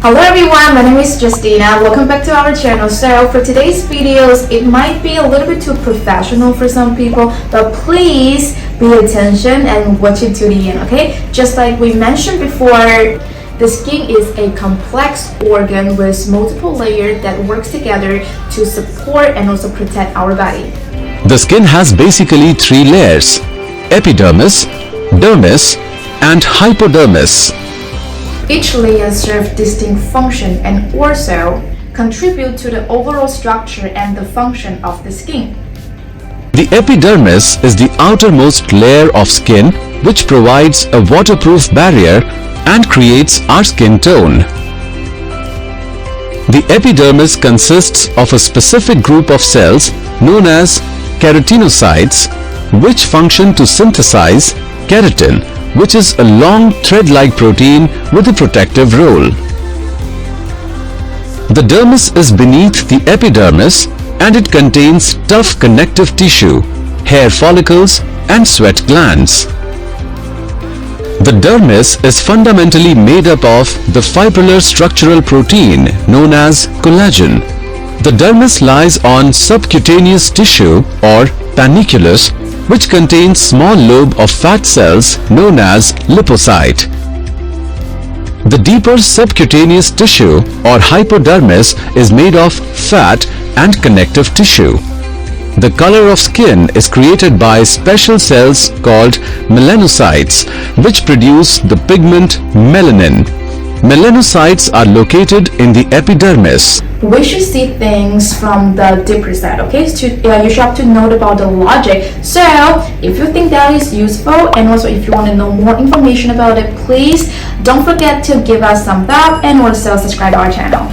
Hello everyone, my name is Justina. Welcome back to our channel. So for today's videos, it might be a little bit too professional for some people, but please pay attention and watch it to the end, okay? Just like we mentioned before, the skin is a complex organ with multiple layers that works together to support and also protect our body. The skin has basically three layers: epidermis, dermis, and hypodermis. Each layer serves distinct function and also contribute to the overall structure and the function of the skin. The epidermis is the outermost layer of skin which provides a waterproof barrier and creates our skin tone. The epidermis consists of a specific group of cells known as keratinocytes, which function to synthesize keratin, which is a long thread-like protein with a protective role. The dermis is beneath the epidermis and it contains tough connective tissue, hair follicles, and sweat glands. The dermis is fundamentally made up of the fibrillar structural protein known as collagen. The dermis lies on subcutaneous tissue or panniculus, which contains small lobe of fat cells known as lipocyte. The deeper subcutaneous tissue or hypodermis is made of fat and connective tissue. The color of skin is created by special cells called melanocytes, which produce the pigment melanin. Melanocytes are located in the epidermis. We should see things from the deeper side, okay? You should have to know about the logic. So if you think that is useful, and also if you want to know more information about it, please don't forget to give us some thumbs up and also subscribe to our channel.